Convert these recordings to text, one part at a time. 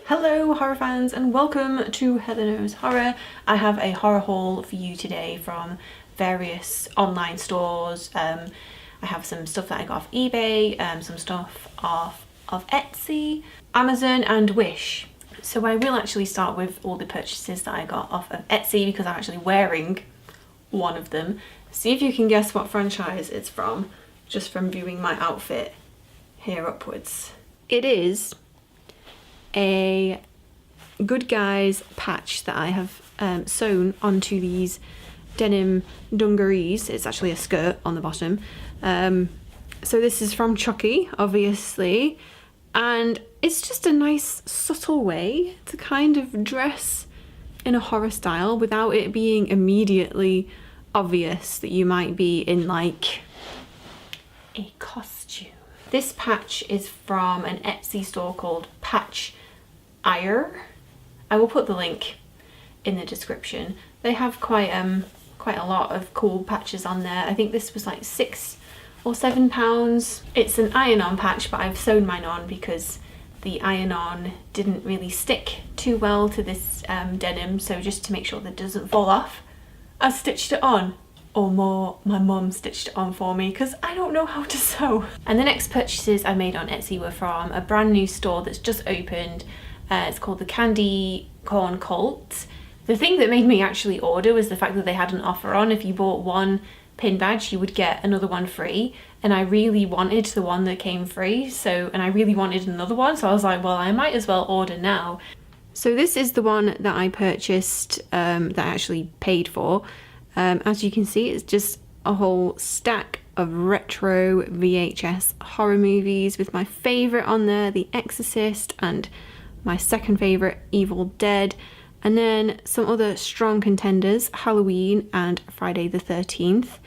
Hello horror fans and welcome to Heather Knows Horror. I have a horror haul for you today from various online stores. I have some stuff that I got off eBay, some stuff off of Etsy, Amazon and Wish. So I will actually start with all the purchases that I got off of Etsy because I'm actually wearing one of them. See if you can guess what franchise it's from, just from viewing my outfit here upwards. It is a Good Guys patch that I have sewn onto these denim dungarees. It's actually a skirt on the bottom. So this is from Chucky, obviously, and it's just a nice subtle way to kind of dress in a horror style without it being immediately obvious that you might be in like a costume. This patch is from an Etsy store called Patch. I will put the link in the description. They have quite a lot of cool patches on there. I think this was like £6 or £7. It's an iron-on patch, but I've sewn mine on because the iron-on didn't really stick too well to this denim, so just to make sure that it doesn't fall off, I stitched it on. Or more, my mum stitched it on for me because I don't know how to sew. And the next purchases I made on Etsy were from a brand new store that's just opened. It's called the Candy Corn Cult. The thing that made me actually order was the fact that they had an offer on. If you bought one pin badge, you would get another one free. And I really wanted the one that came free. And I really wanted another one. So I was like, well, I might as well order now. So this is the one that I purchased, that I actually paid for. As you can see, it's just a whole stack of retro VHS horror movies with my favourite on there, The Exorcist, and my second favourite, Evil Dead, and then some other strong contenders, Halloween and Friday the 13th.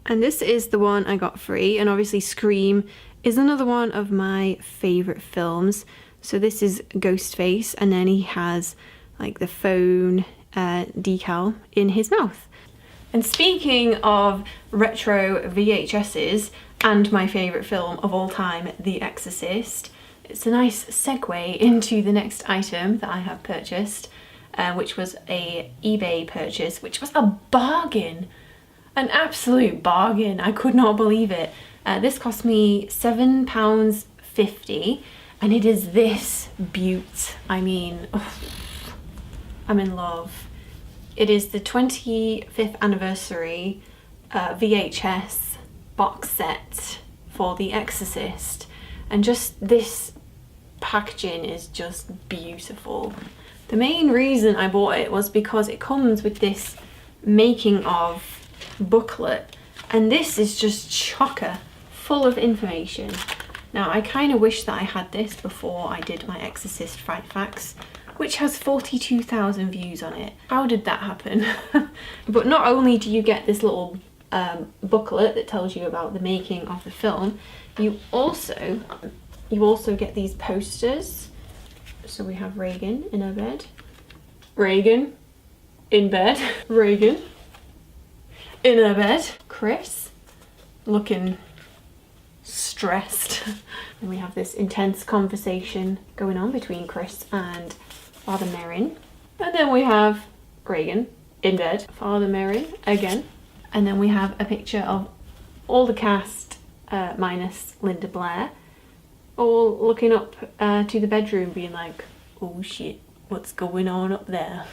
And this is the one I got free, and obviously Scream is another one of my favourite films. So this is Ghostface, and then he has like the phone decal in his mouth. And speaking of retro VHSs and my favourite film of all time, The Exorcist, it's a nice segue into the next item that I have purchased, which was a eBay purchase, which was a bargain, an absolute bargain. I could not believe it. This cost me £7.50, and it is this beaut. I mean, I'm in love. It is the 25th anniversary VHS box set for The Exorcist, and just this packaging is just beautiful. The main reason I bought it was because it comes with this making of booklet, and this is just chocker full of information. Now I kind of wish that I had this before I did my Exorcist Fright Facts, which has 42,000 views on it. How did that happen? But not only do you get this little booklet that tells you about the making of the film, you also get these posters. So we have Reagan in her bed, Reagan in bed, Reagan in her bed, Chris looking stressed. And we have this intense conversation going on between Chris and Father Merrin. And then we have Reagan in bed, Father Merrin again. And then we have a picture of all the cast minus Linda Blair, all looking up to the bedroom being like, oh shit, what's going on up there?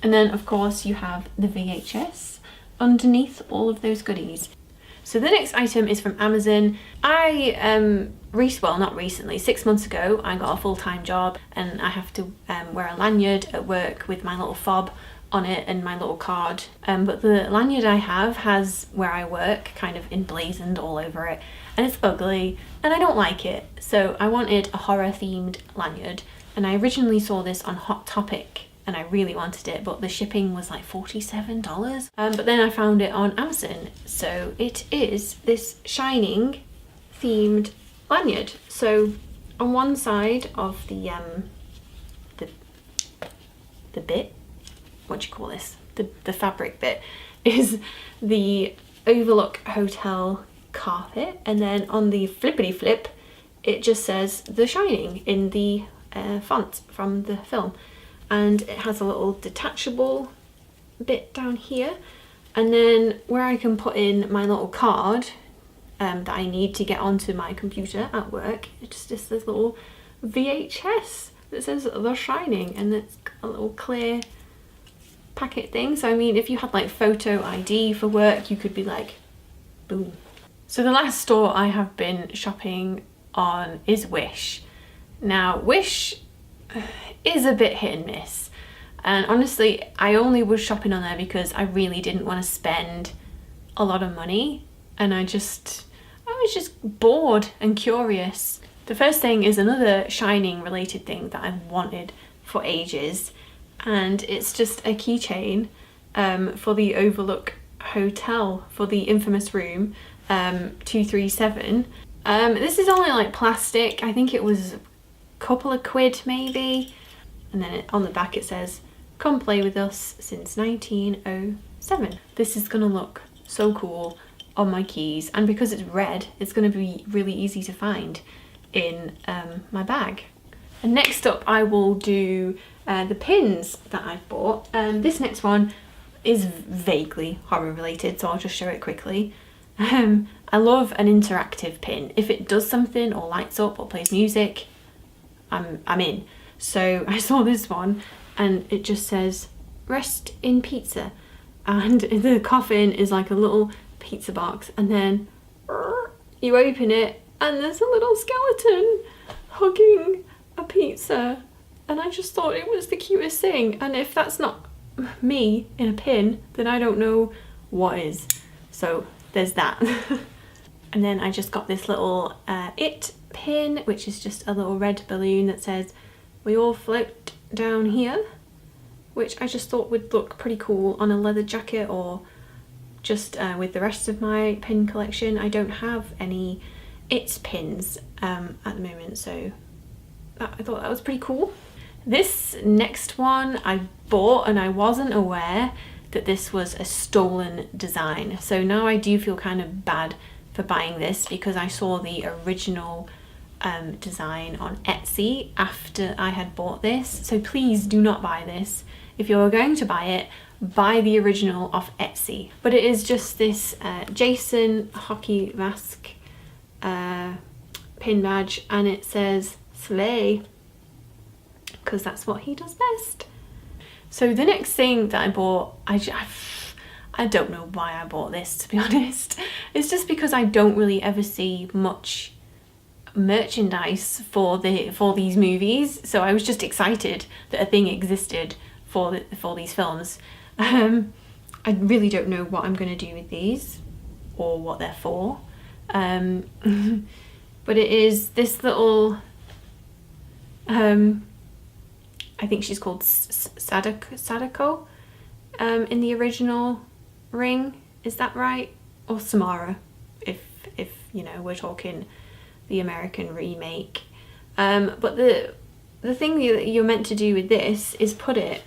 And then of course you have the VHS underneath all of those goodies. So the next item is from Amazon. Not recently, 6 months ago, I got a full-time job and I have to wear a lanyard at work with my little fob on it and my little card. But the lanyard I have has where I work kind of emblazoned all over it, and it's ugly and I don't like it. So I wanted a horror-themed lanyard, and I originally saw this on Hot Topic and I really wanted it, but the shipping was like $47. But then I found it on Amazon. So it is this Shining themed lanyard. So on one side of the bit, what do you call this? The fabric bit is the Overlook Hotel carpet, and then on the flippity flip it just says The Shining in the font from the film, and it has a little detachable bit down here, and then where I can put in my little card that I need to get onto my computer at work. It's just this little VHS that says The Shining, and it's a little clear packet thing. So I mean, if you had like photo ID for work, you could be like, boom. So the last store I have been shopping on is Wish. Now Wish is a bit hit and miss, and honestly I only was shopping on there because I really didn't want to spend a lot of money, and I was just bored and curious. The first thing is another Shining related thing that I've wanted for ages, and it's just a keychain for the Overlook Hotel, for the infamous room 237. This is only like plastic. I think it was a couple of quid maybe, and then on the back it says, "Come play with us since 1907. This is gonna look so cool on my keys, and because it's red, it's gonna be really easy to find in my bag. And next up I will do the pins that I've bought. This next one is vaguely horror related, so I'll just show it quickly. I love an interactive pin. If it does something or lights up or plays music, I'm in. So I saw this one and it just says "Rest in Pizza," and the coffin is like a little pizza box, and then you open it and there's a little skeleton hugging a pizza, and I just thought it was the cutest thing. And if that's not me in a pin, then I don't know what is. So there's that. And then I just got this little It pin, which is just a little red balloon that says "We all float down here," which I just thought would look pretty cool on a leather jacket, or just with the rest of my pin collection. I don't have any It pins at the moment, so I thought that was pretty cool. This next one I bought, and I wasn't aware that this was a stolen design. So now I do feel kind of bad for buying this, because I saw the original design on Etsy after I had bought this. So please do not buy this. If you're going to buy it, buy the original off Etsy. But it is just this Jason hockey mask pin badge, and it says "Slay," because that's what he does best. So the next thing that I bought, I don't know why I bought this, to be honest. It's just because I don't really ever see much merchandise for these movies, so I was just excited that a thing existed for these films. I really don't know what I'm going to do with these or what they're for. But it is this little I think she's called Sadako in the original Ring, is that right? Or Samara, if you know, we're talking the American remake. But the thing that you're meant to do with this is put it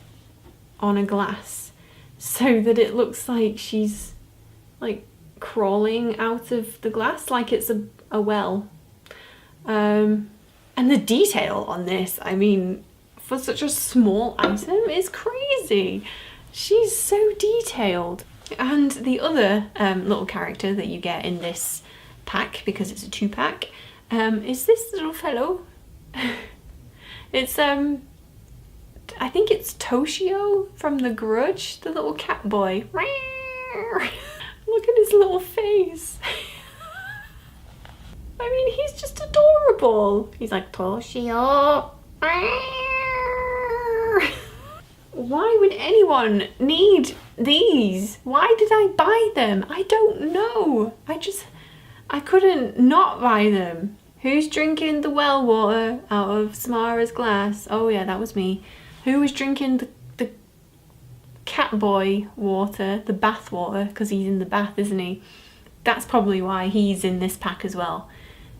on a glass so that it looks like she's like crawling out of the glass, like it's a well. And the detail on this, I mean, for such a small item, is crazy. She's so detailed. And the other little character that you get in this pack, because it's a 2-pack, is this little fellow. It's I think it's Toshio from The Grudge, the little cat boy. Look at his little face. I mean, he's just adorable. He's like, "Toshio." Why would anyone need these? Why did I buy them? I don't know. I couldn't not buy them. Who's drinking the well water out of Samara's glass? Oh yeah, that was me. Who was drinking the cat boy water, the bath water, because he's in the bath, isn't he? That's probably why he's in this pack as well,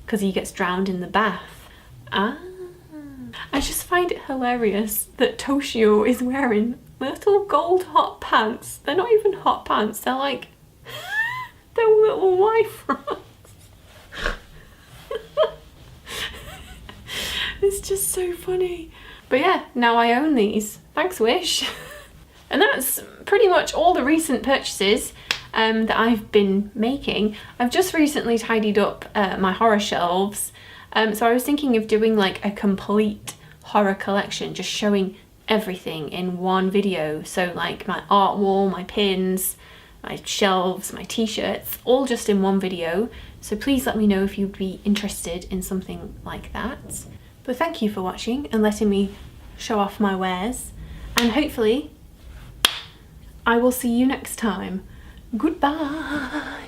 because he gets drowned in the bath. I just find it hilarious that Toshio is wearing little gold hot pants. They're not even hot pants, they're like, they're little wife fronts. It's just so funny. But yeah, now I own these. Thanks, Wish. And that's pretty much all the recent purchases that I've been making. I've just recently tidied up my horror shelves. So I was thinking of doing like a complete horror collection, just showing everything in one video. So like my art wall, my pins, my shelves, my t-shirts, all just in one video. So please let me know if you'd be interested in something like that. But thank you for watching and letting me show off my wares. And hopefully I will see you next time. Goodbye.